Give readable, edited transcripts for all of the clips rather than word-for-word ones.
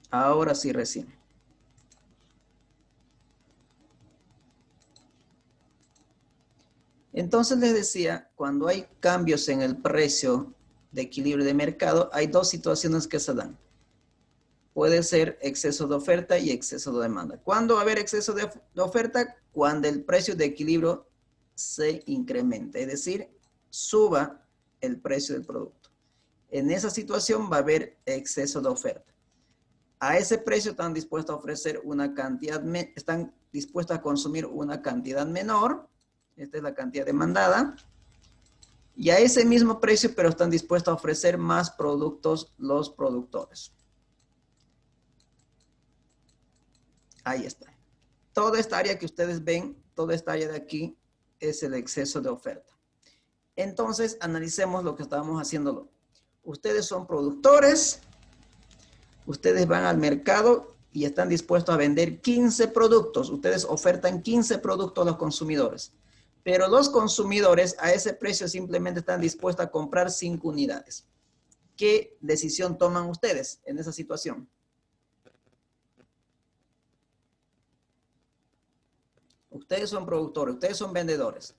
Ahora sí, recién. Entonces les decía, cuando hay cambios en el precio de equilibrio de mercado, hay dos situaciones que se dan. Puede ser exceso de oferta y exceso de demanda. ¿Cuándo va a haber exceso de oferta? Cuando el precio de equilibrio se incrementa, es decir, suba el precio del producto. En esa situación va a haber exceso de oferta. A ese precio están dispuestos a ofrecer una cantidad, están dispuestos a consumir una cantidad menor. Esta es la cantidad demandada. Y a ese mismo precio, pero están dispuestos a ofrecer más productos los productores. Ahí está. Toda esta área que ustedes ven, toda esta área de aquí, es el exceso de oferta. Entonces, analicemos lo que estábamos haciéndolo. Ustedes son productores, ustedes van al mercado y están dispuestos a vender 15 productos. Ustedes ofertan 15 productos a los consumidores. Pero los consumidores a ese precio simplemente están dispuestos a comprar 5 unidades. ¿Qué decisión toman ustedes en esa situación? Ustedes son productores, ustedes son vendedores.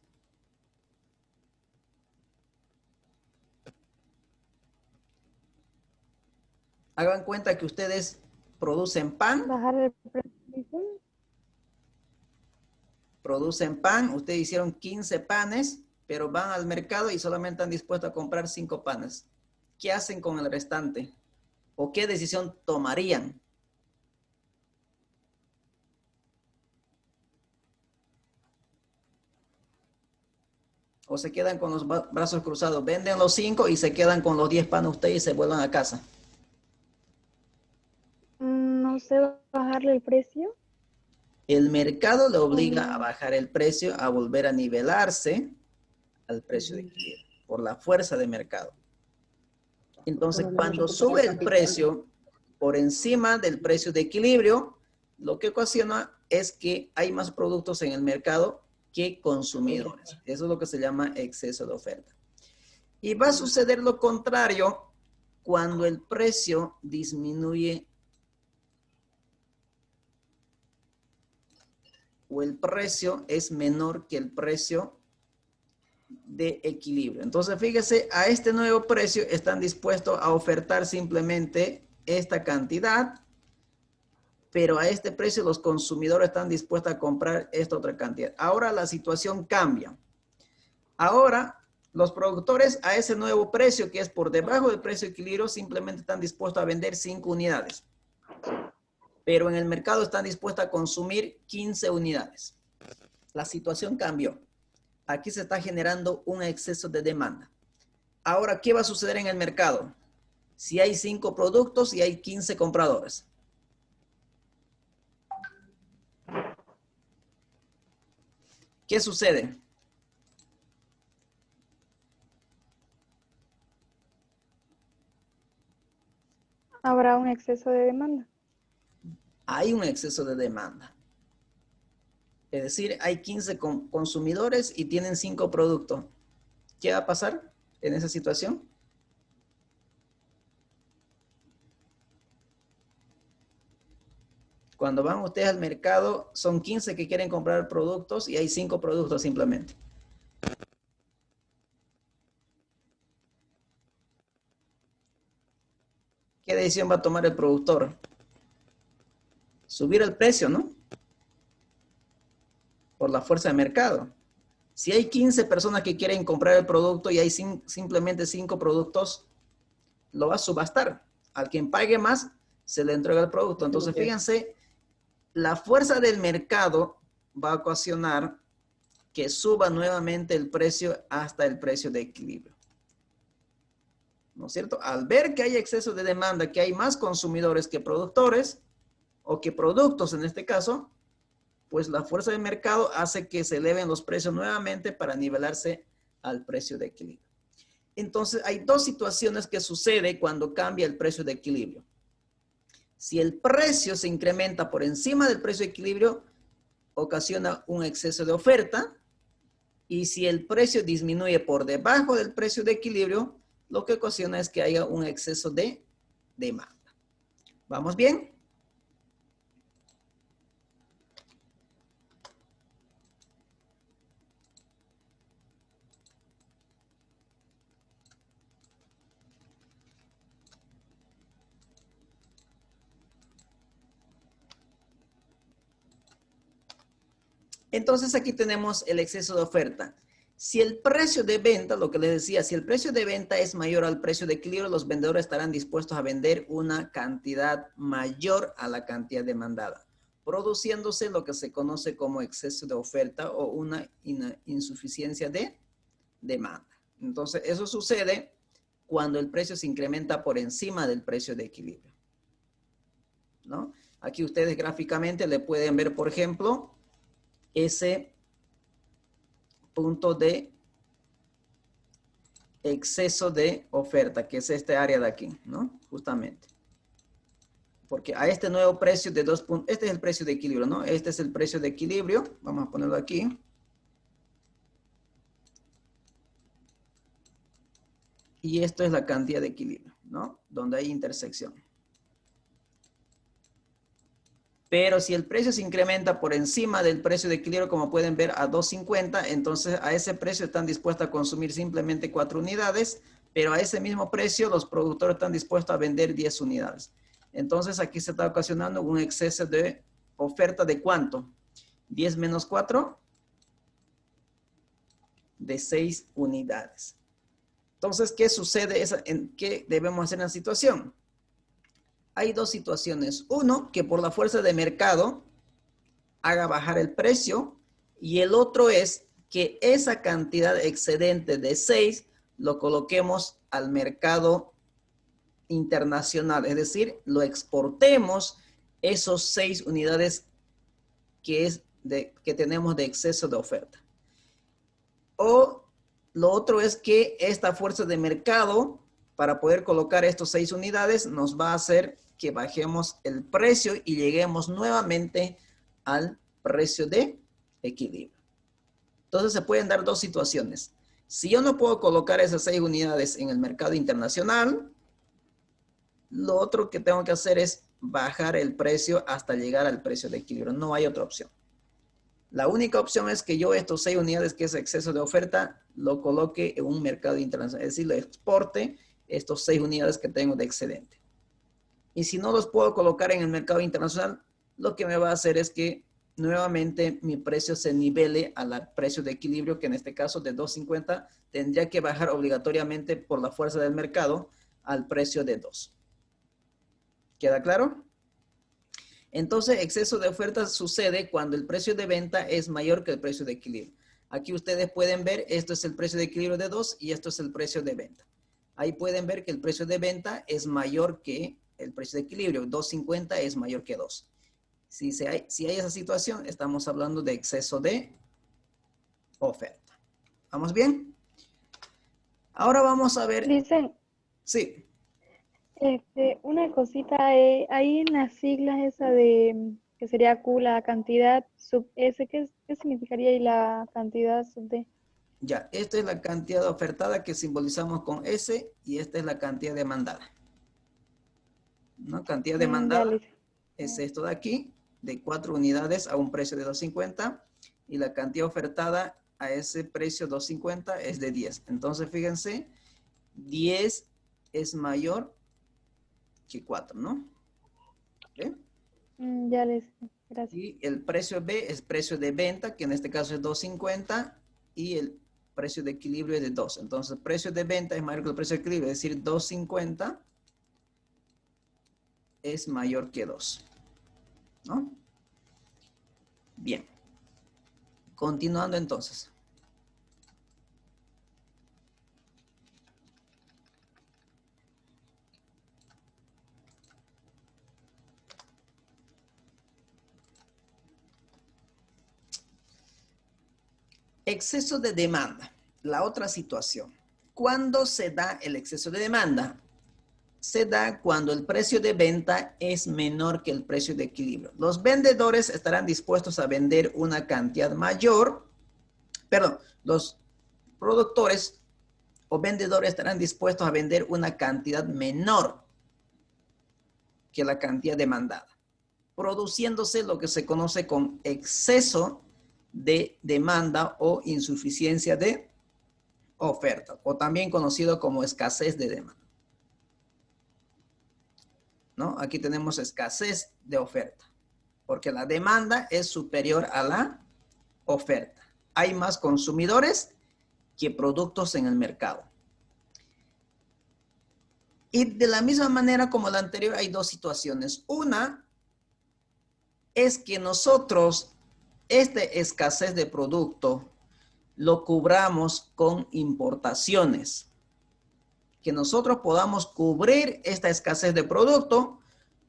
Hagan cuenta que ustedes producen pan. Bajar el precio. Producen pan, ustedes hicieron 15 panes, pero van al mercado y solamente están dispuestos a comprar 5 panes. ¿Qué hacen con el restante? ¿O qué decisión tomarían? ¿O se quedan con los brazos cruzados? Venden los 5 y se quedan con los 10 panes ustedes y se vuelvan a casa. No sé bajarle el precio. El mercado le obliga a Como, bajar el precio, a volver a nivelarse al precio de equilibrio, por la fuerza de mercado. Entonces, cuando sube el precio por encima del precio de equilibrio, lo que ocasiona es que hay más productos en el mercado que consumidores. Eso es lo que se llama exceso de oferta. Y va a suceder lo contrario cuando el precio disminuye o el precio es menor que el precio de equilibrio. Entonces, fíjese, a este nuevo precio están dispuestos a ofertar simplemente esta cantidad, pero a este precio los consumidores están dispuestos a comprar esta otra cantidad. Ahora la situación cambia. Ahora los productores a ese nuevo precio, que es por debajo del precio de equilibrio, simplemente están dispuestos a vender 5 unidades. Pero en el mercado están dispuestos a consumir 15 unidades. La situación cambió. Aquí se está generando un exceso de demanda. Ahora, ¿qué va a suceder en el mercado? Si hay 5 productos y hay 15 compradores. ¿Qué sucede? habrá un exceso de demanda. Hay un exceso de demanda. Es decir, hay 15 consumidores y tienen 5 productos. ¿Qué va a pasar en esa situación? Cuando van ustedes al mercado, son 15 que quieren comprar productos y hay 5 productos simplemente. ¿Qué decisión va a tomar el productor? Subir el precio, ¿no? Por la fuerza de mercado. Si hay 15 personas que quieren comprar el producto y hay simplemente 5 productos, lo va a subastar. Al quien pague más, se le entrega el producto. Entonces, fíjense, la fuerza del mercado va a ocasionar que suba nuevamente el precio hasta el precio de equilibrio. ¿No es cierto? Al ver que hay exceso de demanda, que hay más consumidores que productores, o que productos en este caso, pues la fuerza del mercado hace que se eleven los precios nuevamente para nivelarse al precio de equilibrio. Entonces, hay dos situaciones que sucede cuando cambia el precio de equilibrio. Si el precio se incrementa por encima del precio de equilibrio, ocasiona un exceso de oferta, y si el precio disminuye por debajo del precio de equilibrio, lo que ocasiona es que haya un exceso de demanda. ¿Vamos bien? Entonces aquí tenemos el exceso de oferta. Si el precio de venta, lo que les decía, si el precio de venta es mayor al precio de equilibrio, los vendedores estarán dispuestos a vender una cantidad mayor a la cantidad demandada, produciéndose lo que se conoce como exceso de oferta o una insuficiencia de demanda. Entonces, eso sucede cuando el precio se incrementa por encima del precio de equilibrio, ¿no? Aquí ustedes gráficamente le pueden ver, por ejemplo, ese punto de exceso de oferta, que es este área de aquí, ¿no? Justamente. Porque a este nuevo precio de 2 puntos, este es el precio de equilibrio, ¿no? Este es el precio de equilibrio. Vamos a ponerlo aquí. Y esto es la cantidad de equilibrio, ¿no? Donde hay intersección. Pero si el precio se incrementa por encima del precio de equilibrio, como pueden ver, a 2.50, entonces a ese precio están dispuestos a consumir simplemente 4 unidades, pero a ese mismo precio los productores están dispuestos a vender 10 unidades. Entonces aquí se está ocasionando un exceso de oferta de ¿cuánto? 10 menos 4, de 6 unidades. Entonces, ¿qué sucede? ¿Qué debemos hacer en la situación? Hay dos situaciones. Uno, que por la fuerza de mercado haga bajar el precio, y el otro es que esa cantidad excedente de 6 lo coloquemos al mercado internacional, es decir, lo exportemos esos 6 unidades que tenemos de exceso de oferta. O lo otro es que esta fuerza de mercado, para poder colocar estos 6 unidades, nos va a hacer que bajemos el precio y lleguemos nuevamente al precio de equilibrio. Entonces se pueden dar dos situaciones. Si yo no puedo colocar esas 6 unidades en el mercado internacional, lo otro que tengo que hacer es bajar el precio hasta llegar al precio de equilibrio. No hay otra opción. La única opción es que yo estos 6 unidades, que es exceso de oferta, lo coloque en un mercado internacional. Es decir, le exporte estos 6 unidades que tengo de excedente. Y si no los puedo colocar en el mercado internacional, lo que me va a hacer es que nuevamente mi precio se nivele al precio de equilibrio, que en este caso de 2.50 tendría que bajar obligatoriamente por la fuerza del mercado al precio de 2. ¿Queda claro? Entonces, exceso de ofertas sucede cuando el precio de venta es mayor que el precio de equilibrio. Aquí ustedes pueden ver, esto es el precio de equilibrio de 2 y esto es el precio de venta. Ahí pueden ver que el precio de venta es mayor que el precio de equilibrio. 2.50 es mayor que 2. Si hay esa situación, estamos hablando de exceso de oferta. ¿Vamos bien? Ahora vamos a ver. Dicen, Sí. una cosita, ahí en las siglas esa de, que sería Q, la cantidad sub S, ¿qué significaría ahí la cantidad sub D? Ya, esta es la cantidad ofertada que simbolizamos con S y esta es la cantidad demandada. ¿No? Cantidad Ya demandada les. es esto de aquí, de 4 unidades a un precio de 2.50, y la cantidad ofertada a ese precio 2.50 es de 10. Entonces, fíjense, 10 es mayor que 4, ¿no? ¿Ve? Ya les, gracias. Y el precio B es precio de venta, que en este caso es 2.50, y el precio de equilibrio es de 2. Entonces, el precio de venta es mayor que el precio de equilibrio, es decir, 2.50 es mayor que 2, ¿no? Bien. Continuando entonces. Exceso de demanda. La otra situación. ¿Cuándo se da el exceso de demanda? Se da cuando el precio de venta es menor que el precio de equilibrio. Los vendedores estarán dispuestos a vender una cantidad mayor, perdón, los productores o vendedores estarán dispuestos a vender una cantidad menor que la cantidad demandada, produciéndose lo que se conoce como exceso de demanda o insuficiencia de oferta, o también conocido como escasez de demanda, ¿no? Aquí tenemos escasez de oferta, porque la demanda es superior a la oferta. Hay más consumidores que productos en el mercado. Y de la misma manera como la anterior, hay dos situaciones. Una es que nosotros, esta escasez de producto, lo cubramos con importaciones. Que nosotros podamos cubrir esta escasez de producto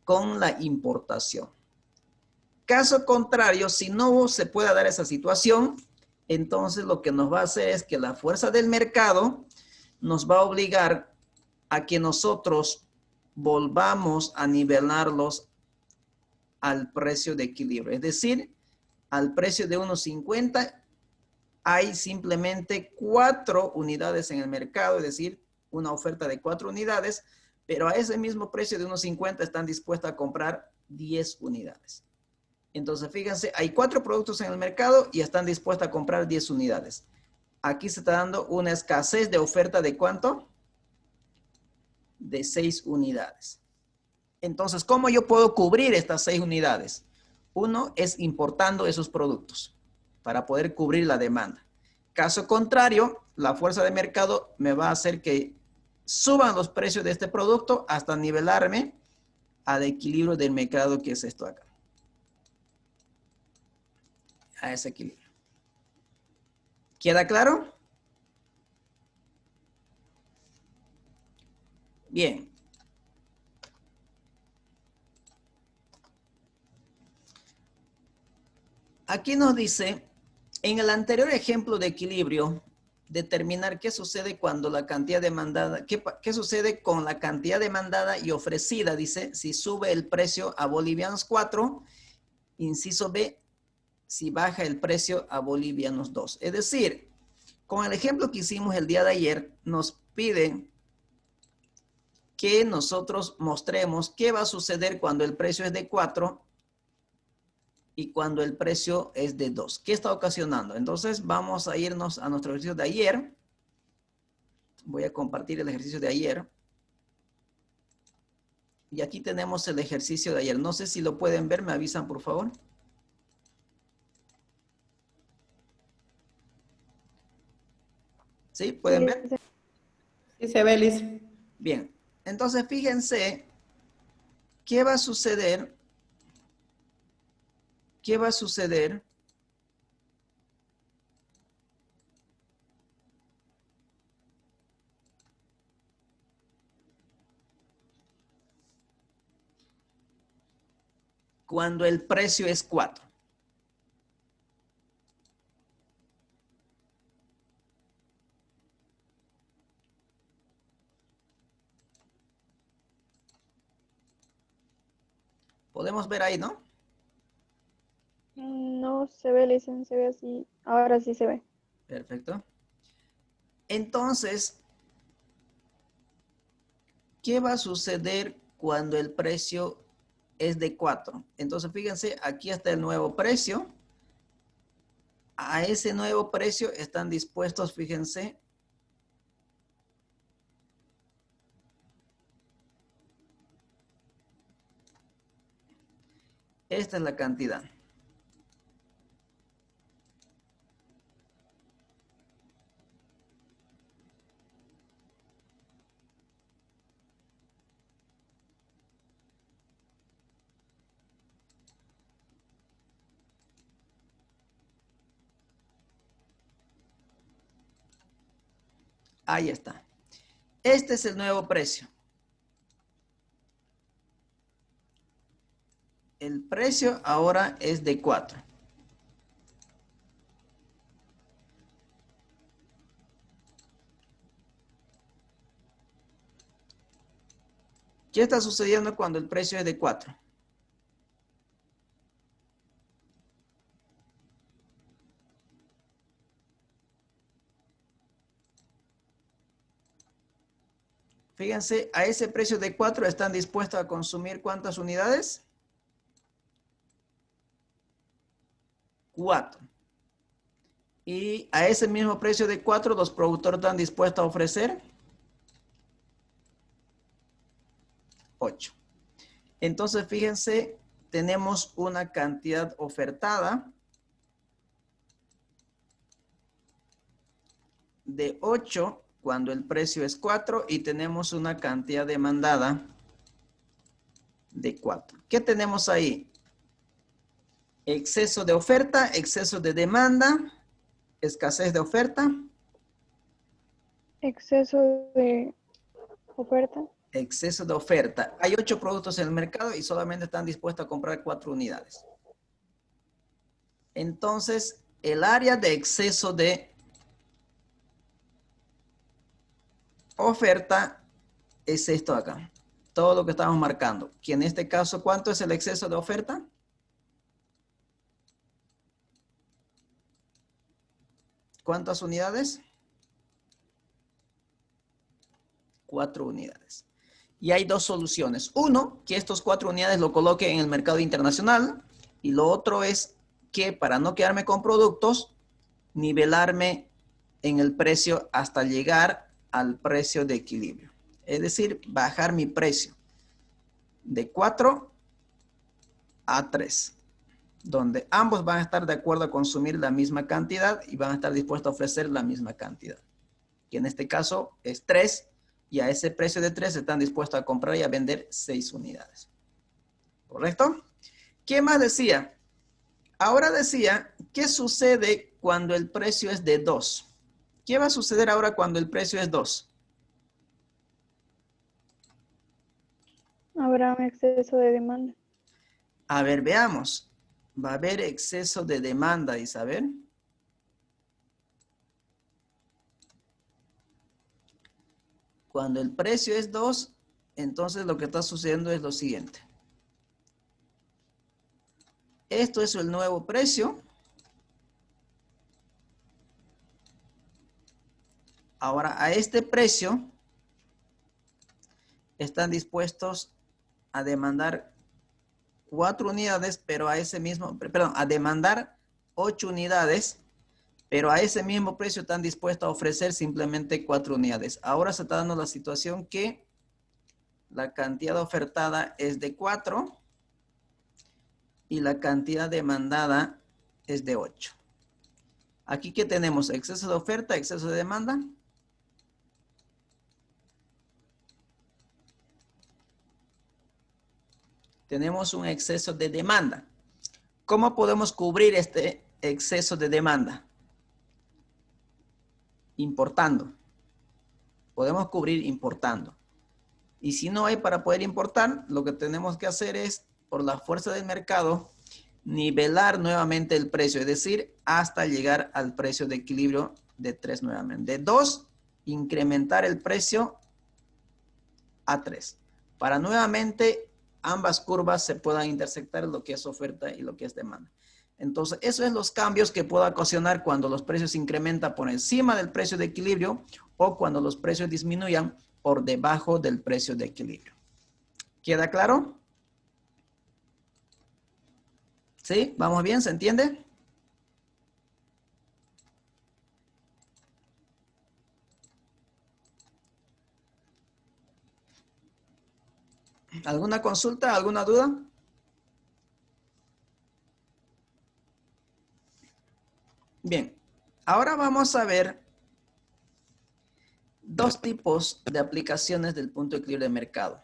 con la importación. Caso contrario, si no se puede dar esa situación, entonces lo que nos va a hacer es que la fuerza del mercado nos va a obligar a que nosotros volvamos a nivelarlos al precio de equilibrio. Es decir, al precio de 1.50 hay simplemente 4 unidades en el mercado, es decir, una oferta de 4 unidades, pero a ese mismo precio de 1.50 están dispuestos a comprar 10 unidades. Entonces, fíjense, hay 4 productos en el mercado y están dispuestos a comprar 10 unidades. Aquí se está dando una escasez de oferta de ¿cuánto? De 6 unidades. Entonces, ¿cómo yo puedo cubrir estas 6 unidades? Uno es importando esos productos para poder cubrir la demanda. Caso contrario, la fuerza de mercado me va a hacer que suban los precios de este producto hasta nivelarme al equilibrio del mercado, que es esto acá. A ese equilibrio. ¿Queda claro? Bien. Aquí nos dice, en el anterior ejemplo de equilibrio, determinar qué sucede cuando la cantidad demandada, qué sucede con la cantidad demandada y ofrecida, dice, si sube el precio a bolivianos 4, inciso B, si baja el precio a bolivianos 2. Es decir, con el ejemplo que hicimos el día de ayer, nos piden que nosotros mostremos qué va a suceder cuando el precio es de 4 y cuando el precio es de 2. ¿Qué está ocasionando? Entonces vamos a irnos a nuestro ejercicio de ayer. Voy a compartir el ejercicio de ayer. Y aquí tenemos el ejercicio de ayer. No sé si lo pueden ver, me avisan por favor. ¿Sí? ¿Pueden ver? Sí se ve, Liz. Bien. Entonces fíjense qué va a suceder. ¿Qué va a suceder cuando el precio es 4? Podemos ver ahí, ¿no? No se ve, Licen, se ve así. Ahora sí se ve. Perfecto. Entonces, ¿qué va a suceder cuando el precio es de 4? Entonces, fíjense, aquí está el nuevo precio. A ese nuevo precio están dispuestos, fíjense, esta es la cantidad. Ahí está. Este es el nuevo precio. El precio ahora es de 4. ¿Qué está sucediendo cuando el precio es de 4? Fíjense, a ese precio de 4 están dispuestos a consumir ¿cuántas unidades? 4. Y a ese mismo precio de 4, los productores están dispuestos a ofrecer 8. Entonces, fíjense, tenemos una cantidad ofertada de 8 cuando el precio es 4 y tenemos una cantidad demandada de 4. ¿Qué tenemos ahí? Exceso de oferta, exceso de demanda, escasez de oferta. Exceso de oferta. Exceso de oferta. Hay 8 productos en el mercado y solamente están dispuestos a comprar 4 unidades. Entonces, el área de exceso de oferta es esto acá. Todo lo que estamos marcando. Que en este caso, ¿cuánto es el exceso de oferta? ¿Cuántas unidades? 4 unidades. Y hay 2 soluciones. Uno, que estos 4 unidades lo coloque en el mercado internacional. Y lo otro es que para no quedarme con productos, nivelarme en el precio hasta llegar al precio de equilibrio. Es decir, bajar mi precio de 4 a 3. Donde ambos van a estar de acuerdo a consumir la misma cantidad y van a estar dispuestos a ofrecer la misma cantidad. Que en este caso es 3. Y a ese precio de 3 están dispuestos a comprar y a vender 6 unidades. ¿Correcto? ¿Qué más decía? Ahora decía, ¿qué sucede cuando el precio es de 2? ¿Qué va a suceder ahora cuando el precio es 2? Habrá un exceso de demanda. A ver, veamos. Va a haber exceso de demanda, Isabel. Cuando el precio es 2, entonces lo que está sucediendo es lo siguiente. Esto es el nuevo precio. Ahora, a este precio están dispuestos a demandar 4 unidades, pero a ese mismo, perdón, a demandar 8 unidades, pero a ese mismo precio están dispuestos a ofrecer simplemente 4 unidades. Ahora se está dando la situación que la cantidad ofertada es de 4 y la cantidad demandada es de 8. Aquí, ¿qué tenemos? Exceso de oferta, exceso de demanda. Tenemos un exceso de demanda. ¿Cómo podemos cubrir este exceso de demanda? Importando. Podemos cubrir importando. Y si no hay para poder importar, lo que tenemos que hacer es, por la fuerza del mercado, nivelar nuevamente el precio, es decir, hasta llegar al precio de equilibrio de 3 nuevamente. De 2, incrementar el precio a 3. Para nuevamente ambas curvas se puedan intersectar lo que es oferta y lo que es demanda. Entonces, esos son los cambios que pueda ocasionar cuando los precios se incrementan por encima del precio de equilibrio o cuando los precios disminuyan por debajo del precio de equilibrio. ¿Queda claro? ¿Sí? ¿Vamos bien? ¿Se entiende? ¿Alguna consulta? ¿Alguna duda? Bien, ahora vamos a ver 2 tipos de aplicaciones del punto de equilibrio de mercado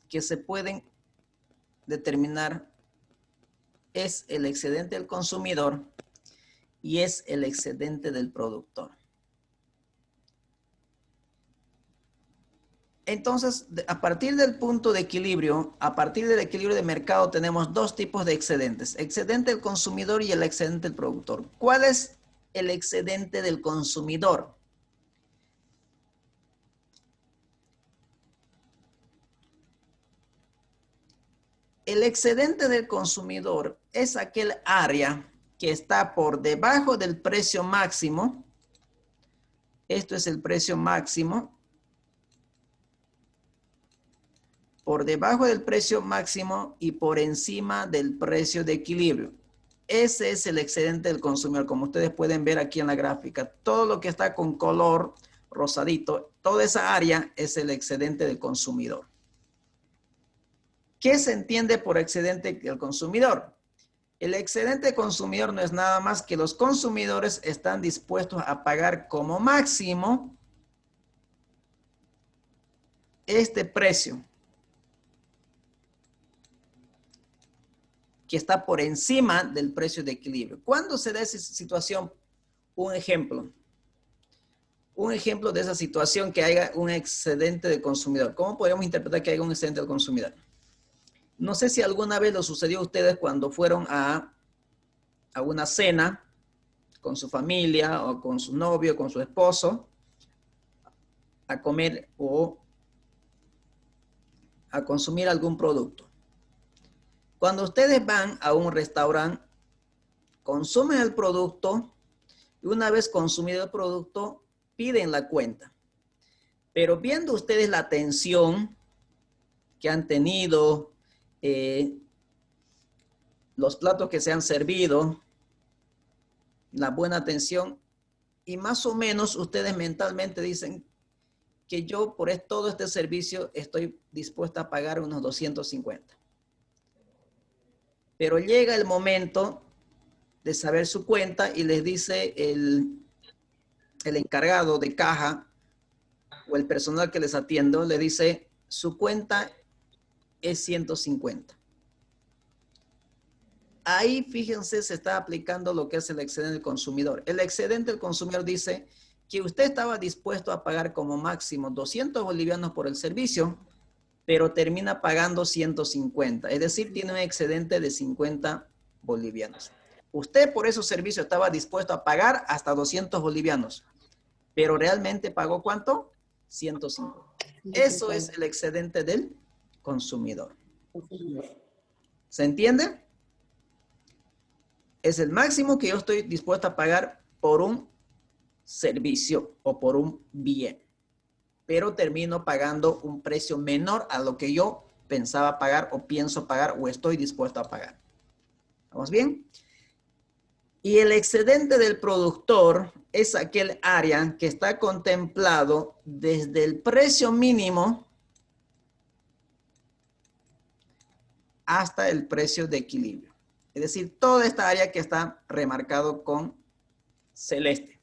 que se pueden determinar. Es el excedente del consumidor y es el excedente del productor. Entonces, a partir del punto de equilibrio, a partir del equilibrio de mercado, tenemos 2 tipos de excedentes. Excedente del consumidor y el excedente del productor. ¿Cuál es el excedente del consumidor? El excedente del consumidor es aquel área que está por debajo del precio máximo. Esto es el precio máximo. Por debajo del precio máximo y por encima del precio de equilibrio. Ese es el excedente del consumidor, como ustedes pueden ver aquí en la gráfica. Todo lo que está con color rosadito, toda esa área es el excedente del consumidor. ¿Qué se entiende por excedente del consumidor? El excedente consumidor no es nada más que los consumidores están dispuestos a pagar como máximo este precio que está por encima del precio de equilibrio. ¿Cuándo se da esa situación? Un ejemplo. Un ejemplo de esa situación que haya un excedente de consumidor. ¿Cómo podemos interpretar que haya un excedente del consumidor? No sé si alguna vez lo sucedió a ustedes cuando fueron a una cena con su familia o con su novio, con su esposo, a comer o a consumir algún producto. Cuando ustedes van a un restaurante, consumen el producto y una vez consumido el producto, piden la cuenta. Pero viendo ustedes la atención que han tenido, los platos que se han servido, la buena atención, y más o menos ustedes mentalmente dicen que yo por todo este servicio estoy dispuesta a pagar unos 250. Pero llega el momento de saber su cuenta y les dice el encargado de caja o el personal que les atiende, le dice, su cuenta es 150. Ahí, fíjense, se está aplicando lo que es el excedente del consumidor. El excedente del consumidor dice que usted estaba dispuesto a pagar como máximo 200 bolivianos por el servicio, pero termina pagando 150. Es decir, tiene un excedente de 50 bolivianos. Usted por esos servicios estaba dispuesto a pagar hasta 200 bolivianos, pero realmente pagó ¿cuánto? 150. Eso es el excedente del consumidor. ¿Se entiende? Es el máximo que yo estoy dispuesto a pagar por un servicio o por un bien, pero termino pagando un precio menor a lo que yo pensaba pagar o pienso pagar o estoy dispuesto a pagar. ¿Vamos bien? Y el excedente del productor es aquel área que está contemplado desde el precio mínimo hasta el precio de equilibrio. Es decir, toda esta área que está remarcado con celeste.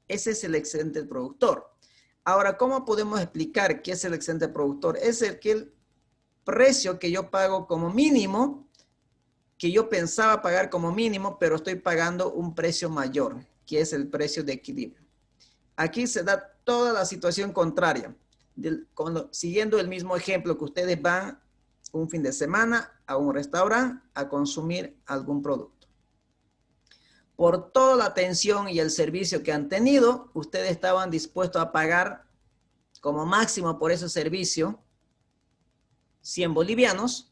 Ese es el excedente del productor. Ahora, ¿cómo podemos explicar qué es el excedente del productor? Es el precio que yo pago como mínimo, que yo pensaba pagar como mínimo, pero estoy pagando un precio mayor, que es el precio de equilibrio. Aquí se da toda la situación contraria. Siguiendo el mismo ejemplo que ustedes van un fin de semana a un restaurante a consumir algún producto. Por toda la atención y el servicio que han tenido, ustedes estaban dispuestos a pagar como máximo por ese servicio 100 bolivianos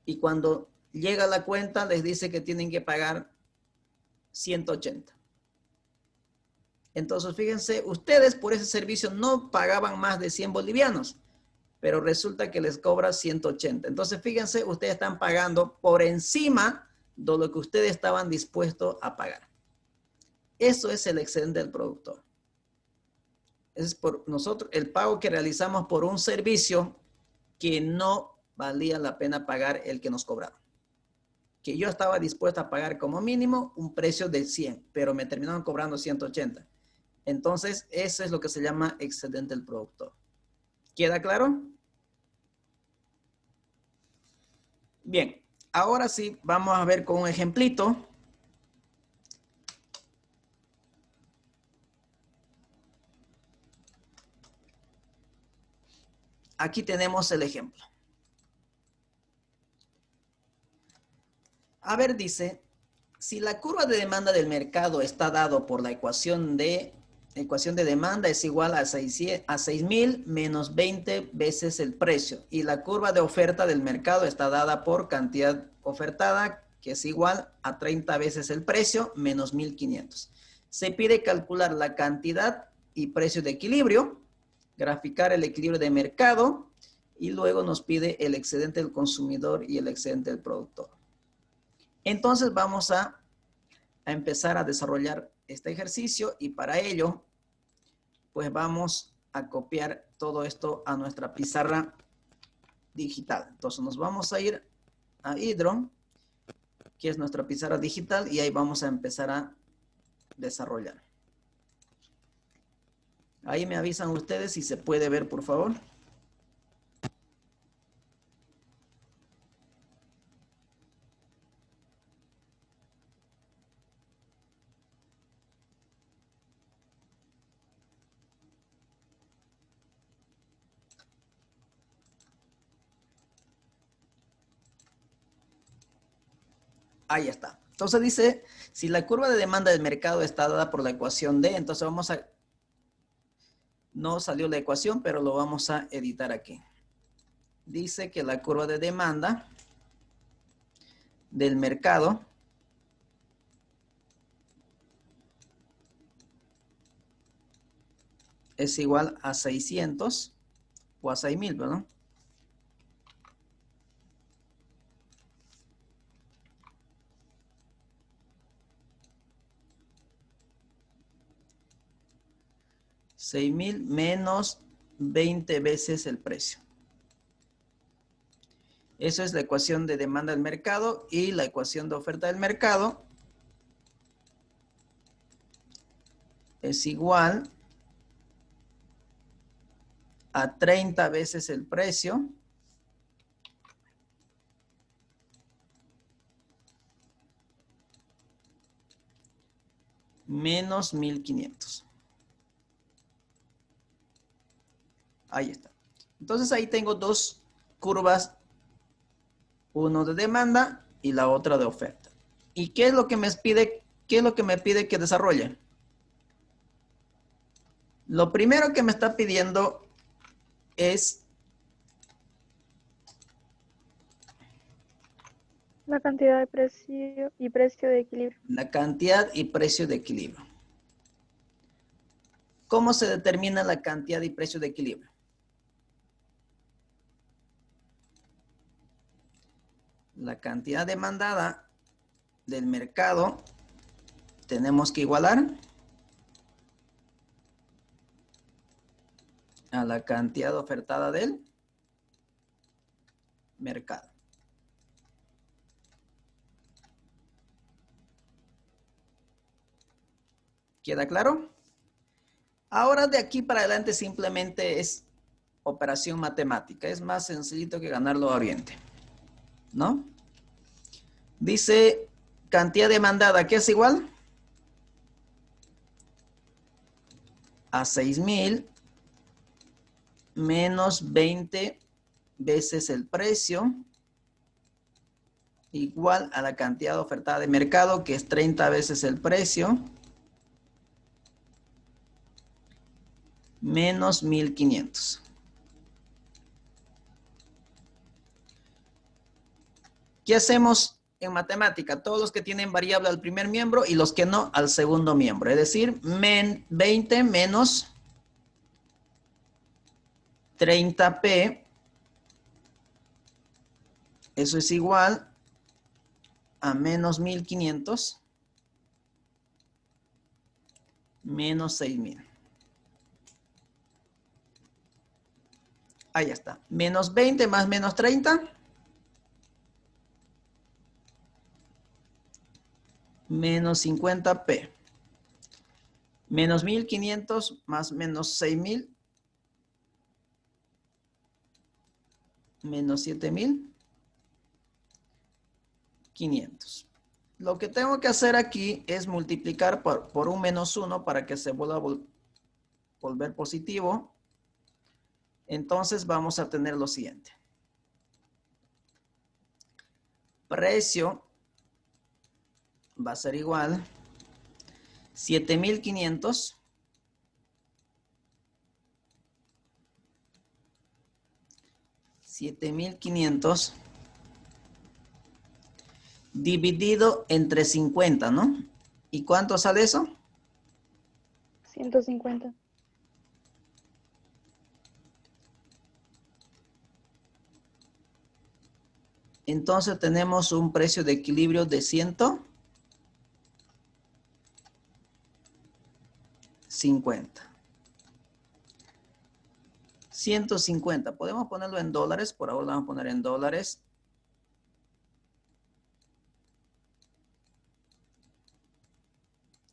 y cuando llega la cuenta les dice que tienen que pagar 180. Entonces, fíjense, ustedes por ese servicio no pagaban más de 100 bolivianos, pero resulta que les cobra 180. Entonces, fíjense, ustedes están pagando por encima de lo que ustedes estaban dispuestos a pagar. Eso es el excedente del productor. Es por nosotros el pago que realizamos por un servicio que no valía la pena pagar el que nos cobraron. Que yo estaba dispuesto a pagar como mínimo un precio de 100, pero me terminaron cobrando 180. Entonces, eso es lo que se llama excedente del productor. ¿Queda claro? Bien, ahora sí, vamos a ver con un ejemplito. Aquí tenemos el ejemplo. A ver, dice, si la curva de demanda del mercado está dado por la ecuación de demanda es igual a 6.000 menos 20 veces el precio. Y la curva de oferta del mercado está dada por cantidad ofertada, que es igual a 30 veces el precio menos 1.500. Se pide calcular la cantidad y precio de equilibrio, graficar el equilibrio de mercado y luego nos pide el excedente del consumidor y el excedente del productor. Entonces vamos a empezar a desarrollar este ejercicio y para ello pues vamos a copiar todo esto a nuestra pizarra digital. Entonces nos vamos a ir a Hydro Aquí es nuestra pizarra digital y ahí vamos a empezar a desarrollar. Ahí me avisan ustedes si se puede ver, por favor. Ahí está. Entonces dice, si la curva de demanda del mercado está dada por la ecuación D, entonces vamos a... No salió la ecuación, pero lo vamos a editar aquí. Dice que la curva de demanda del mercado es igual a 600 o a 6000, ¿verdad? $6,000 menos 20 veces el precio. Eso es la ecuación de demanda del mercado y la ecuación de oferta del mercado es igual a 30 veces el precio menos 1500. Ahí está. Entonces ahí tengo dos curvas, uno de demanda y la otra de oferta. ¿Y qué es lo que me pide, que desarrolle? Lo primero que me está pidiendo es La cantidad de precio y precio de equilibrio. la cantidad y precio de equilibrio. ¿Cómo se determina la cantidad y precio de equilibrio? La cantidad demandada del mercado tenemos que igualar a la cantidad ofertada del mercado. ¿Queda claro? Ahora de aquí para adelante simplemente es operación matemática. Es más sencillito que ganarlo a Oriente, ¿no? Dice cantidad demandada, ¿qué es igual? A 6,000 menos 20 veces el precio igual a la cantidad ofertada de mercado, que es 30 veces el precio, menos 1500. ¿Qué hacemos en matemática? Todos los que tienen variable al primer miembro y los que no al segundo miembro. Es decir, 20 menos 30p, eso es igual a menos 1500 menos 6000. Ahí está. Menos 20 más menos 30. Menos 50p. Menos 1500 más menos 6000. Menos 7500. Lo que tengo que hacer aquí es multiplicar por un menos 1 para que se vuelva a volver positivo. Entonces vamos a tener lo siguiente. Precio va a ser igual 7500 dividido entre 50, ¿no? ¿Y cuánto sale eso? 150. Entonces tenemos un precio de equilibrio de 150. 150. Podemos ponerlo en dólares. Por ahora lo vamos a poner en dólares.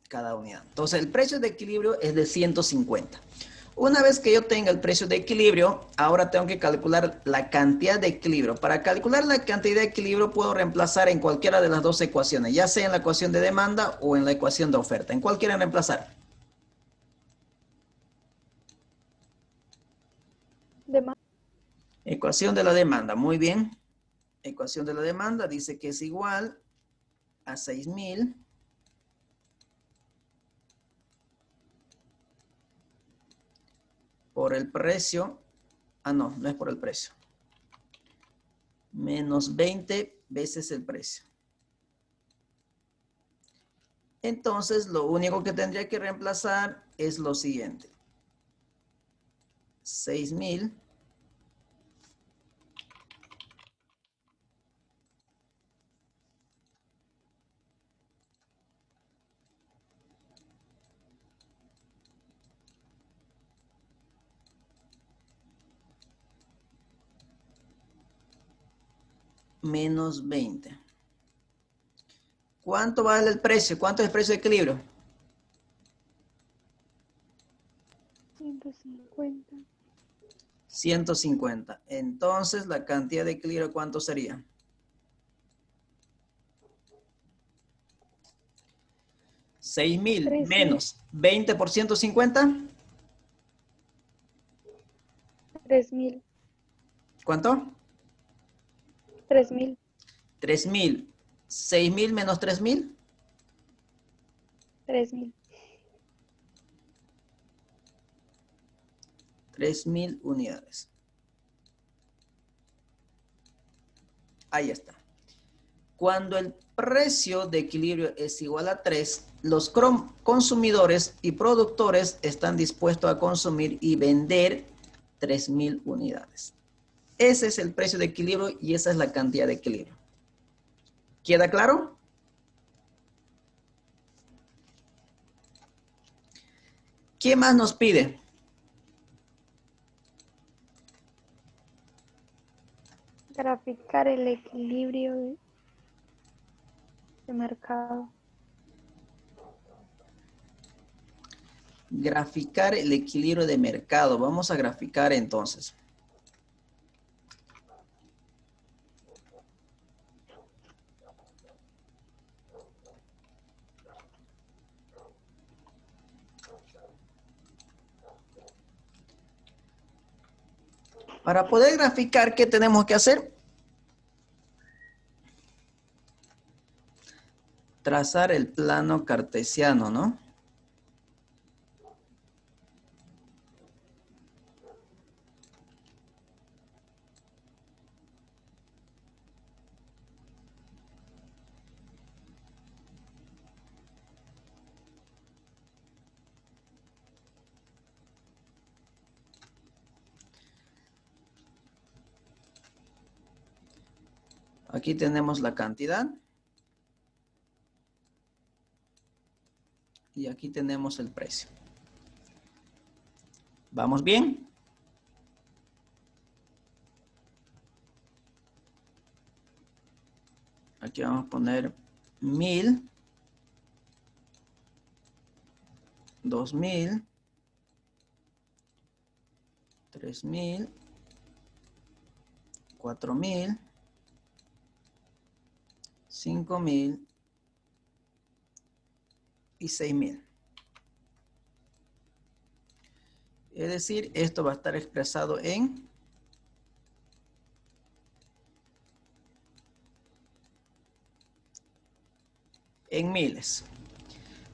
cada unidad. Entonces, el precio de equilibrio es de 150. Una vez que yo tenga el precio de equilibrio, ahora tengo que calcular la cantidad de equilibrio. Para calcular la cantidad de equilibrio puedo reemplazar en cualquiera de las dos ecuaciones, ya sea en la ecuación de demanda o en la ecuación de oferta. ¿En cuál quieren reemplazar? Demanda. Ecuación de la demanda, muy bien. Ecuación de la demanda dice que es igual a 6.000 por el precio. Ah, no, no es por el precio. Menos 20 veces el precio. Entonces, lo único que tendría que reemplazar es lo siguiente. 6.000 menos 20. ¿Cuánto vale el precio? ¿Cuánto es el precio de equilibrio? 150. 150. Entonces, la cantidad de equilibrio, ¿cuánto sería? 6.000 3.000. menos 20 por 150. 3.000. ¿Cuánto? 3.000. 3.000. 6.000 menos 3.000. 3.000. 3.000 unidades. Ahí está. Cuando el precio de equilibrio es igual a 3, los consumidores y productores están dispuestos a consumir y vender 3.000 unidades. Ese es el precio de equilibrio y esa es la cantidad de equilibrio. ¿Queda claro? ¿Qué más nos pide? Graficar el equilibrio de mercado. Graficar el equilibrio de mercado. Vamos a graficar entonces. Para poder graficar, ¿qué tenemos que hacer? Trazar el plano cartesiano, ¿no? Aquí tenemos la cantidad. Y aquí tenemos el precio. ¿Vamos bien? Aquí vamos a poner 1.000, 2.000, 3.000, 4.000, 5.000 y 6.000. Es decir, esto va a estar expresado en miles.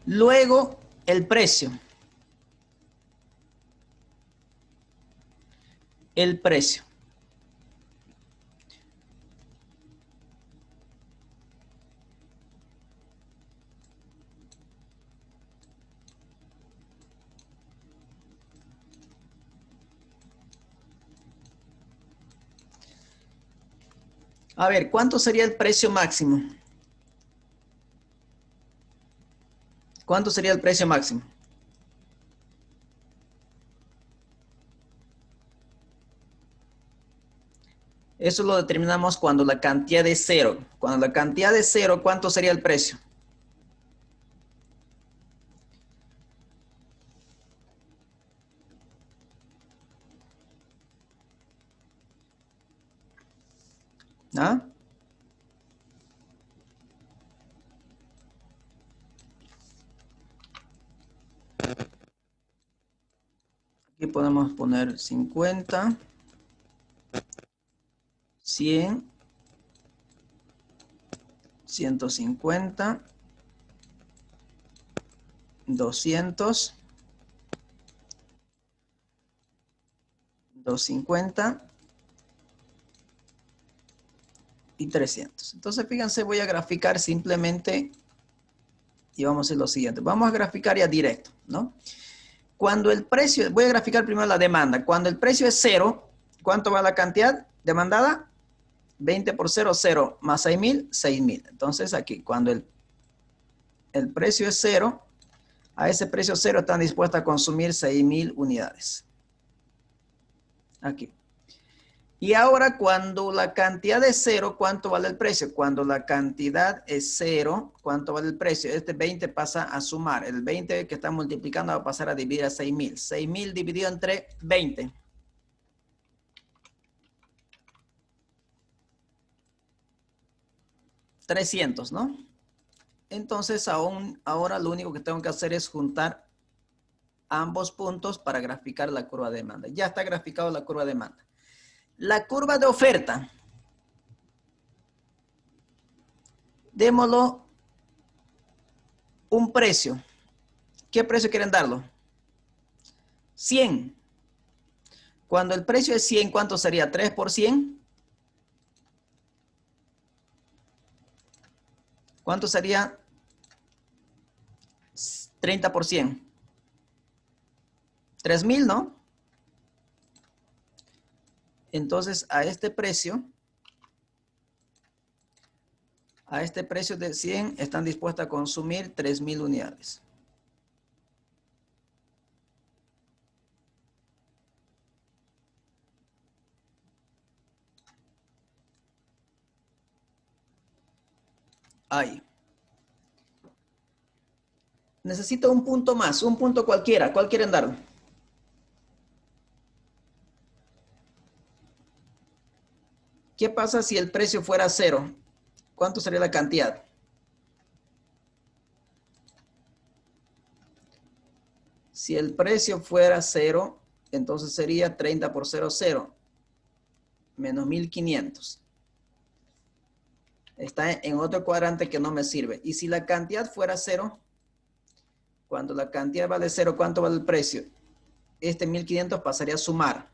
Luego, el precio. El precio. A ver, ¿cuánto sería el precio máximo? ¿Cuánto sería el precio máximo? Eso lo determinamos cuando la cantidad es 0. Cuando la cantidad es 0, ¿cuánto sería el precio? ¿Ah? Aquí podemos poner 50, 100, 150, 200, 250 y 300. Entonces, fíjense, voy a graficar simplemente y vamos a hacer lo siguiente. Vamos a graficar ya directo, ¿no? Cuando el precio, voy a graficar primero la demanda. Cuando el precio es 0, ¿cuánto va la cantidad demandada? 20 por 0, 0, más 6.000, 6.000. Entonces aquí, cuando el precio es 0, a ese precio 0 están dispuestas a consumir 6.000 unidades. Aquí. Y ahora cuando la cantidad es 0, ¿cuánto vale el precio? Cuando la cantidad es 0, ¿cuánto vale el precio? Este 20 pasa a sumar. El 20 que está multiplicando va a pasar a dividir a 6.000. 6.000 dividido entre 20. 300, ¿no? Entonces ahora lo único que tengo que hacer es juntar ambos puntos para graficar la curva de demanda. Ya está graficado la curva de demanda. La curva de oferta. Démoslo un precio. ¿Qué precio quieren darlo? 100. Cuando el precio es 100, ¿cuánto sería? 3 por 100. ¿Cuánto sería? 30 por 100. 3.000, ¿no? Entonces, a este precio de 100 están dispuestas a consumir 3.000 unidades. Ahí. Necesito un punto más, un punto cualquiera. ¿Cuál quieren dar? ¿Qué pasa si el precio fuera 0? ¿Cuánto sería la cantidad? Si el precio fuera 0, entonces sería 30 por 0, 0. Menos 1.500. Está en otro cuadrante que no me sirve. Y si la cantidad fuera 0, cuando la cantidad vale 0, ¿cuánto vale el precio? Este 1.500 pasaría a sumar.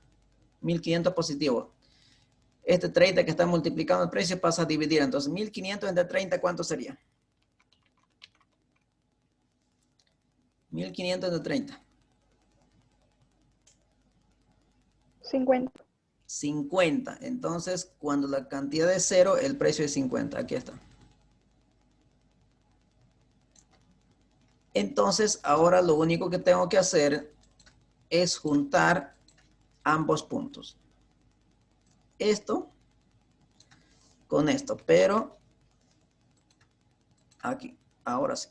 1.500 positivo. Este 30 que está multiplicando el precio pasa a dividir. Entonces, 1.500 entre 30, ¿cuánto sería? 1.500 entre 30. 50. 50. Entonces, cuando la cantidad es 0, el precio es 50. Aquí está. Entonces, ahora lo único que tengo que hacer es juntar ambos puntos. Esto con esto, pero aquí, ahora sí.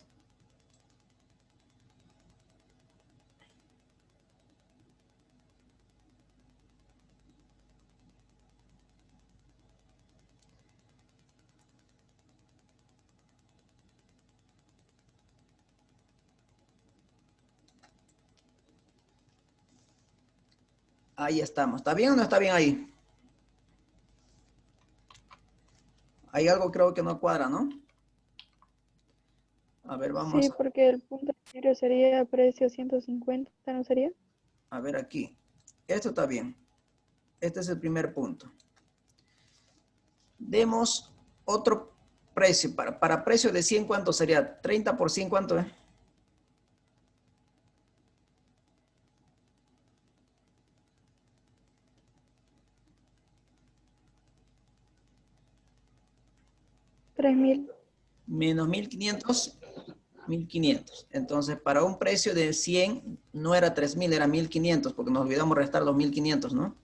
Ahí estamos. ¿Está bien o no está bien ahí? Hay algo creo que no cuadra, ¿no? A ver, vamos Sí, porque el punto de equilibrio sería precio 150, ¿no sería? a ver aquí. Esto está bien. Este es el primer punto. Demos otro precio. Para precio de 100, ¿cuánto sería? 30 por 100, ¿cuánto es? $3.000. Menos 1.500. 1.500. Entonces, para un precio de 100 no era 3.000, era 1.500, porque nos olvidamos restar los 1.500, ¿no?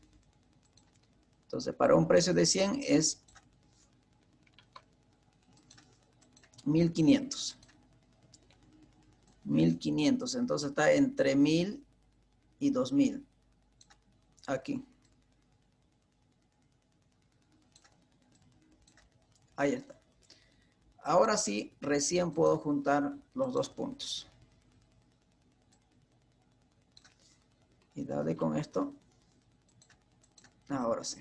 Entonces, para un precio de 100 es 1.500. 1.500. Entonces, está entre 1.000 y 2.000. Aquí. Ahí está. Ahora sí, recién puedo juntar los dos puntos. Y dale con esto. Ahora sí.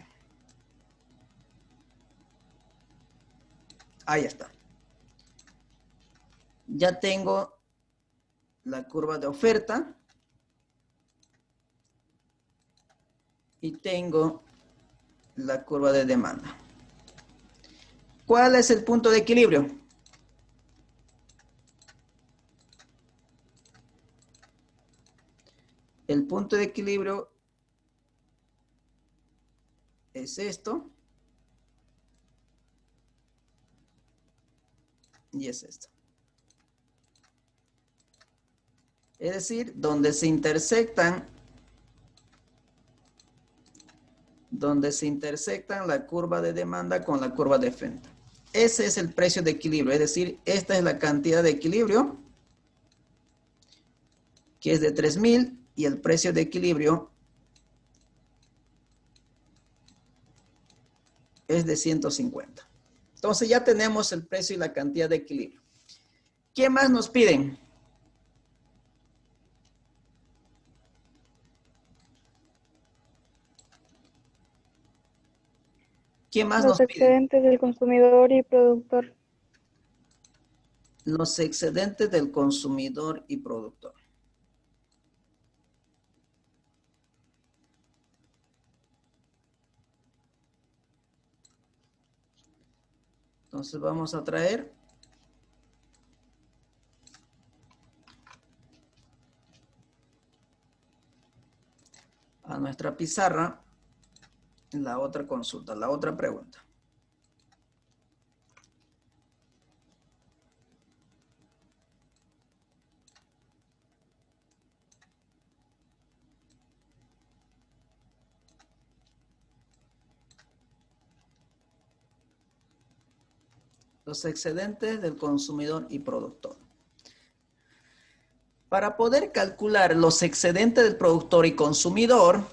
Ahí está. Ya tengo la curva de oferta. Y tengo la curva de demanda. ¿Cuál es el punto de equilibrio? El punto de equilibrio es esto. Y es esto. Es decir, donde se intersectan la curva de demanda con la curva de oferta. Ese es el precio de equilibrio, es decir, esta es la cantidad de equilibrio, que es de 3,000, y el precio de equilibrio es de 150. Entonces ya tenemos el precio y la cantidad de equilibrio. ¿Qué más nos piden? ¿Qué más Los nos piden? excedentes del consumidor y productor. Los excedentes del consumidor y productor. Entonces vamos a traer a nuestra pizarra la otra consulta, la otra pregunta. Los excedentes del consumidor y productor. Para poder calcular los excedentes del productor y consumidor,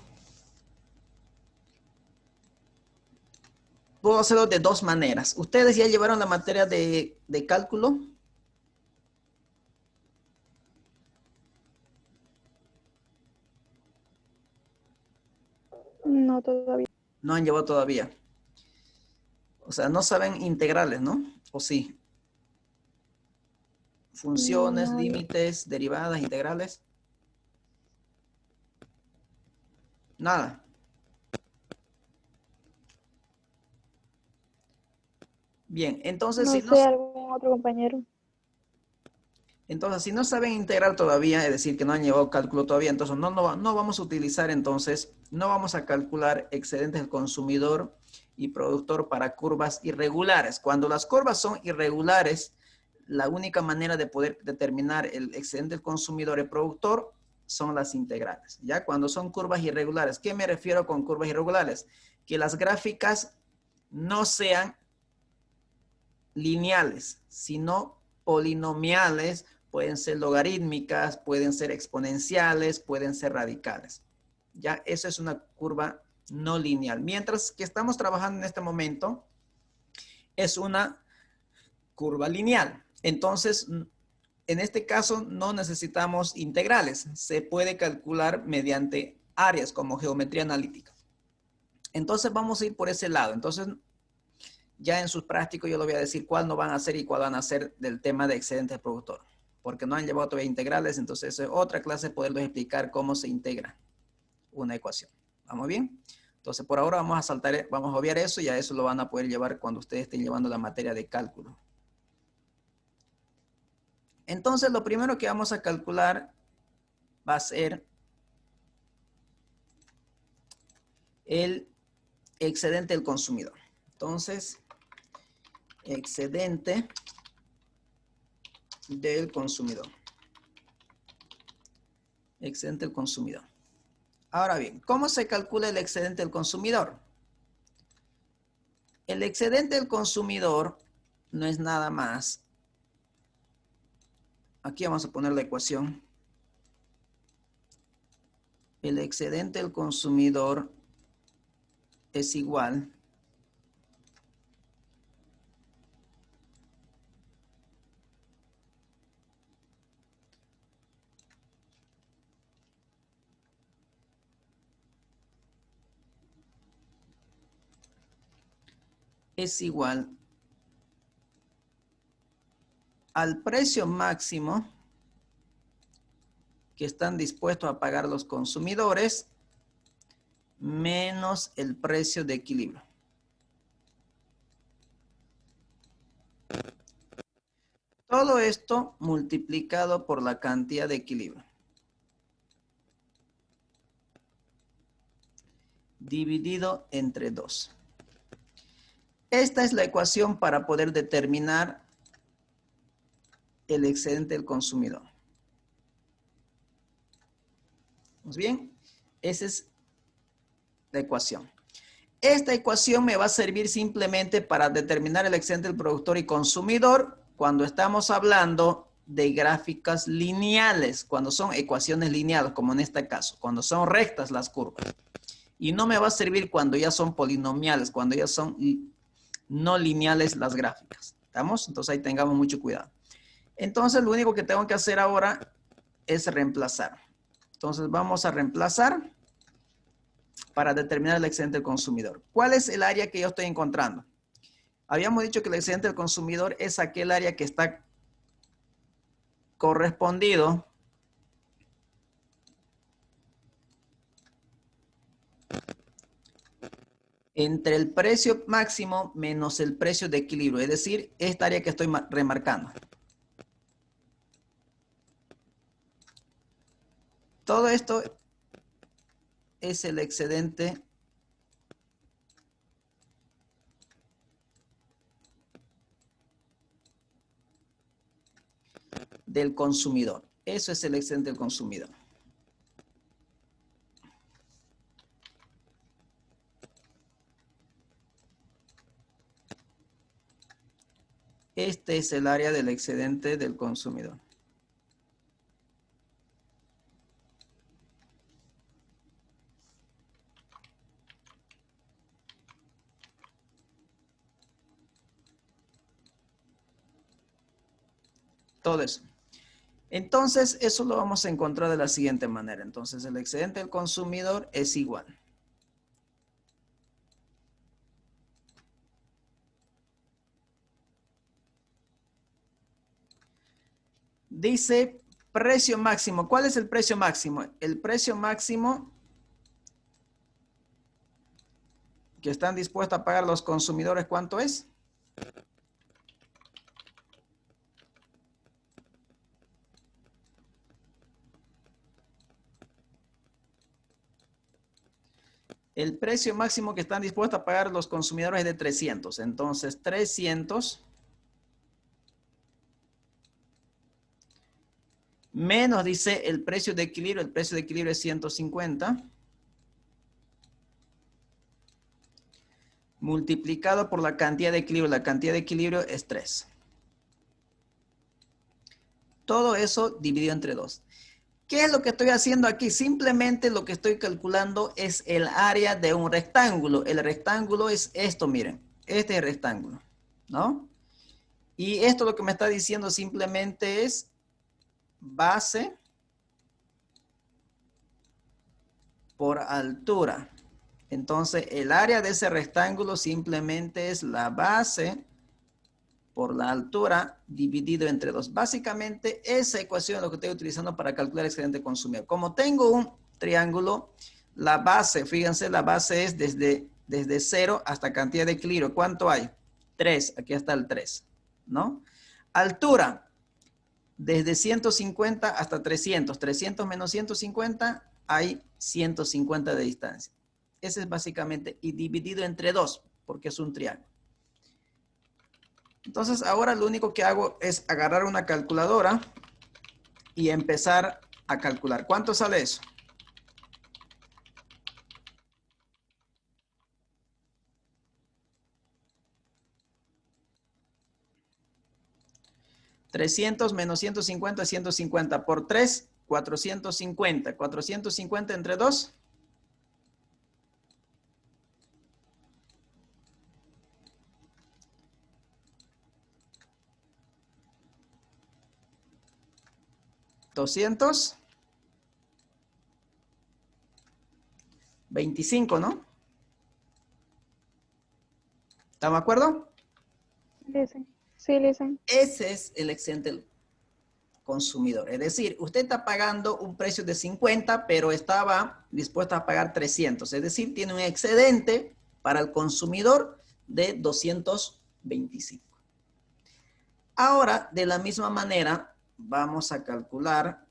puedo hacerlo de dos maneras. ¿Ustedes ya llevaron la materia de cálculo? No todavía. No han llevado todavía. O sea, no saben integrales, ¿no? ¿O sí? Funciones, No, límites, derivadas, integrales. Nada. Bien, entonces no si no, sé, algún otro compañero. si no saben integrar todavía, es decir, que no han llevado cálculo todavía, entonces no vamos a utilizar, entonces, no vamos a calcular excedentes del consumidor y productor para curvas irregulares. Cuando las curvas son irregulares, la única manera de poder determinar el excedente del consumidor y productor son las integrales. Ya cuando son curvas irregulares, ¿qué me refiero con curvas irregulares? Que las gráficas no sean lineales, sino polinomiales, pueden ser logarítmicas, pueden ser exponenciales, pueden ser radicales. Ya, eso es una curva no lineal. Mientras que estamos trabajando en este momento, es una curva lineal. Entonces, en este caso no necesitamos integrales. Se puede calcular mediante áreas como geometría analítica. Entonces, vamos a ir por ese lado. Entonces, ya en sus prácticos yo les voy a decir cuál no van a hacer y cuál van a hacer del tema de excedentes productor. Porque no han llevado todavía integrales, entonces es otra clase poderles explicar cómo se integra una ecuación. ¿Vamos bien? Entonces por ahora vamos a saltar, vamos a obviar eso y a eso lo van a poder llevar cuando ustedes estén llevando la materia de cálculo. Entonces lo primero que vamos a calcular va a ser el excedente del consumidor. Entonces, excedente del consumidor. Excedente del consumidor. Ahora bien, ¿cómo se calcula el excedente del consumidor? El excedente del consumidor no es nada más. Aquí vamos a poner la ecuación. El excedente del consumidor es igual es igual al precio máximo que están dispuestos a pagar los consumidores menos el precio de equilibrio. Todo esto multiplicado por la cantidad de equilibrio. Dividido entre 2. Esta es la ecuación para poder determinar el excedente del consumidor. ¿Vamos bien? Esa es la ecuación. Esta ecuación me va a servir simplemente para determinar el excedente del productor y consumidor cuando estamos hablando de gráficas lineales, cuando son ecuaciones lineales, como en este caso, cuando son rectas las curvas. Y no me va a servir cuando ya son polinomiales, cuando ya son no lineales las gráficas. ¿Estamos? Entonces ahí tengamos mucho cuidado. Entonces lo único que tengo que hacer ahora es reemplazar. Entonces vamos a reemplazar para determinar el excedente del consumidor. ¿Cuál es el área que yo estoy encontrando? Habíamos dicho que el excedente del consumidor es aquel área que está correspondido entre el precio máximo menos el precio de equilibrio, es decir, esta área que estoy remarcando. Todo esto es el excedente del consumidor. Eso es el excedente del consumidor. Este es el área del excedente del consumidor. Todo eso. Entonces, eso lo vamos a encontrar de la siguiente manera. Entonces, el excedente del consumidor es igual. Dice precio máximo. ¿Cuál es el precio máximo? El precio máximo que están dispuestos a pagar los consumidores, ¿cuánto es? El precio máximo que están dispuestos a pagar los consumidores es de 300. Entonces, 300 menos, dice, el precio de equilibrio. El precio de equilibrio es 150. Multiplicado por la cantidad de equilibrio. La cantidad de equilibrio es 3. Todo eso dividido entre 2. ¿Qué es lo que estoy haciendo aquí? Simplemente lo que estoy calculando es el área de un rectángulo. El rectángulo es esto, miren. Este es el rectángulo, ¿no? Y esto lo que me está diciendo simplemente es base por altura. Entonces, el área de ese rectángulo simplemente es la base por la altura dividido entre 2. Básicamente, esa ecuación es lo que estoy utilizando para calcular el excedente consumidor. Como tengo un triángulo, la base, fíjense, la base es desde 0 hasta cantidad de equilibrio. ¿Cuánto hay? 3. Aquí está el 3, ¿no? Altura, desde 150 hasta 300. 300 menos 150, hay 150 de distancia. Ese es básicamente, y dividido entre 2, porque es un triángulo. Entonces, ahora lo único que hago es agarrar una calculadora y empezar a calcular. ¿Cuánto sale eso? $300 menos 150, 150 por 3, 450. 450 entre 2. $225, ¿no? ¿Estamos de acuerdo? Listen. Sí, listen. Ese es el excedente del consumidor. Es decir, usted está pagando un precio de 50, pero estaba dispuesto a pagar 300. Es decir, tiene un excedente para el consumidor de 225. Ahora, de la misma manera, vamos a calcular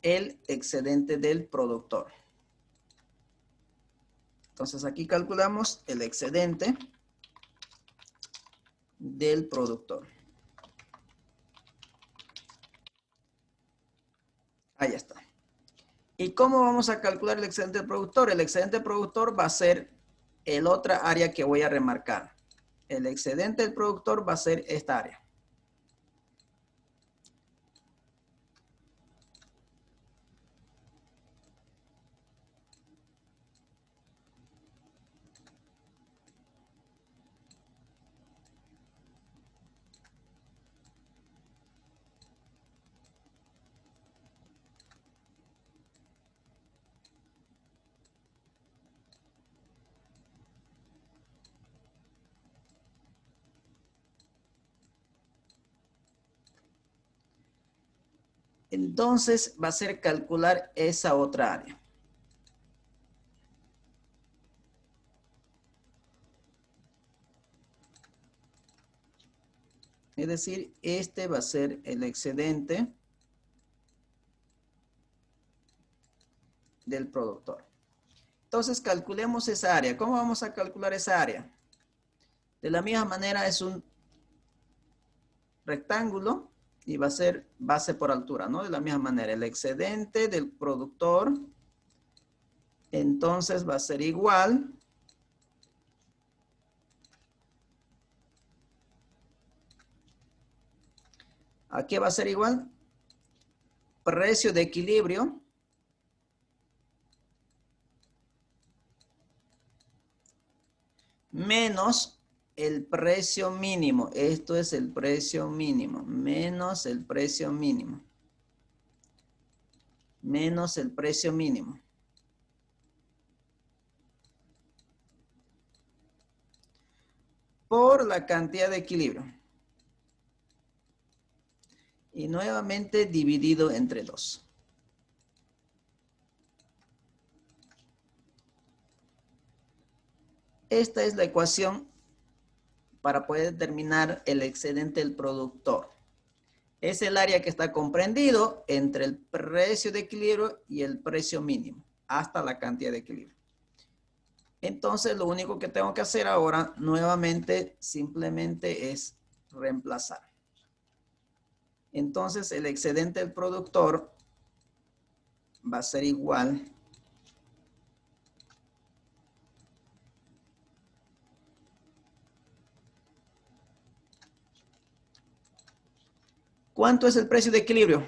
el excedente del productor. Entonces, aquí calculamos el excedente del productor. Ahí está. ¿Y cómo vamos a calcular el excedente del productor? El excedente del productor va a ser el otra área que voy a remarcar. El excedente del productor va a ser esta área. Entonces va a ser calcular esa otra área. Es decir, este va a ser el excedente del productor. Entonces calculemos esa área. ¿Cómo vamos a calcular esa área? De la misma manera es un rectángulo y va a ser base por altura, ¿no? De la misma manera, el excedente del productor, entonces va a ser igual ¿a qué va a ser igual? Precio de equilibrio menos el precio mínimo. Esto es el precio mínimo. Menos el precio mínimo. Menos el precio mínimo. Por la cantidad de equilibrio. Y nuevamente dividido entre 2. Esta es la ecuación para poder determinar el excedente del productor. Es el área que está comprendido entre el precio de equilibrio y el precio mínimo, hasta la cantidad de equilibrio. Entonces, lo único que tengo que hacer ahora, nuevamente, simplemente es reemplazar. Entonces, el excedente del productor va a ser igual ¿cuánto es el precio de equilibrio?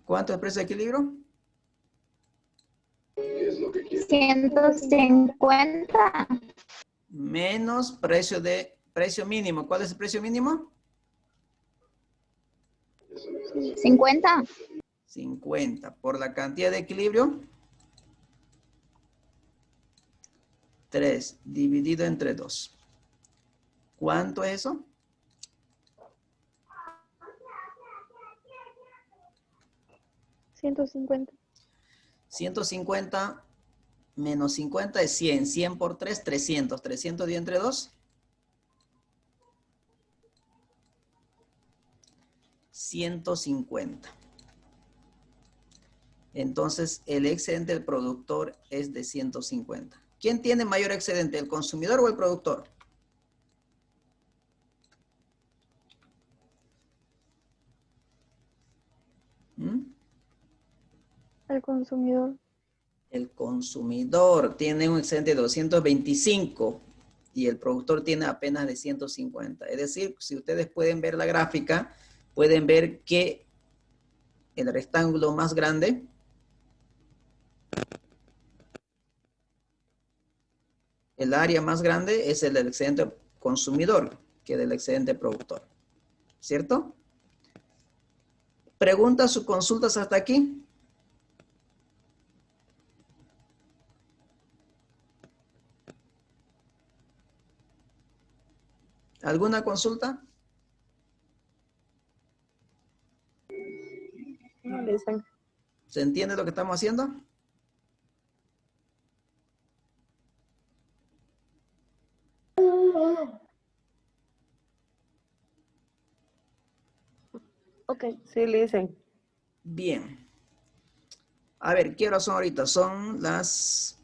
¿Cuánto es el precio de equilibrio? 150 Menos precio mínimo. ¿Cuál es el precio mínimo? 50 50. Por la cantidad de equilibrio. 3 dividido entre 2. ¿Cuánto es eso? 150. 150 menos 50 es 100. 100 por 3, 300. 300 dividido entre 2. 150. Entonces, el excedente del productor es de 150. ¿Quién tiene mayor excedente, el consumidor o el productor? El consumidor. El consumidor tiene un excedente de 225 y el productor tiene apenas de 150. Es decir, si ustedes pueden ver la gráfica, pueden ver que el rectángulo más grande el área más grande es el del excedente consumidor que del excedente productor. ¿Cierto? ¿Preguntas o consultas hasta aquí? ¿Alguna consulta? No dicen. ¿Se entiende lo que estamos haciendo? Ok, sí, listen. Bien. A ver, ¿qué horas son ahorita? Son las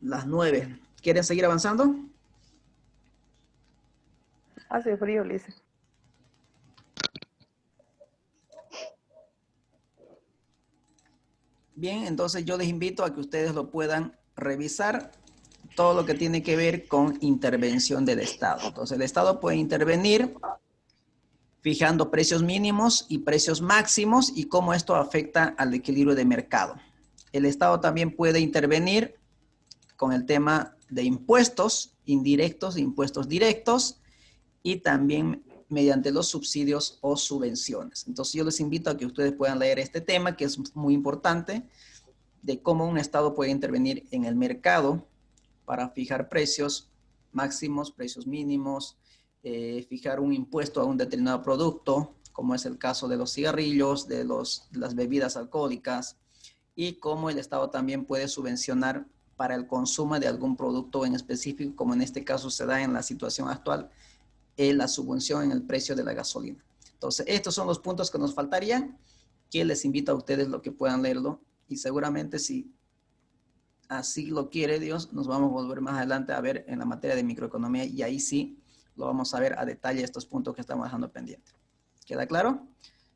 9. ¿Quieren seguir avanzando? Hace frío, listen. Bien, entonces yo les invito a que ustedes lo puedan revisar, todo lo que tiene que ver con intervención del Estado. Entonces el Estado puede intervenir fijando precios mínimos y precios máximos y cómo esto afecta al equilibrio de mercado. El Estado también puede intervenir con el tema de impuestos indirectos e impuestos directos y también mediante los subsidios o subvenciones. Entonces yo les invito a que ustedes puedan leer este tema, que es muy importante, de cómo un Estado puede intervenir en el mercado para fijar precios máximos, precios mínimos, fijar un impuesto a un determinado producto, como es el caso de los cigarrillos, de las bebidas alcohólicas, y cómo el Estado también puede subvencionar para el consumo de algún producto en específico, como en este caso se da en la situación actual, la subvención en el precio de la gasolina. Entonces, estos son los puntos que nos faltarían, que les invito a ustedes lo que puedan leerlo, y seguramente si así lo quiere Dios, nos vamos a volver más adelante a ver en la materia de microeconomía, y ahí sí lo vamos a ver a detalle estos puntos que estamos dejando pendientes. ¿Queda claro?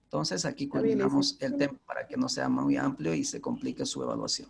Entonces, aquí culminamos el tema para que no sea muy amplio y se complique su evaluación.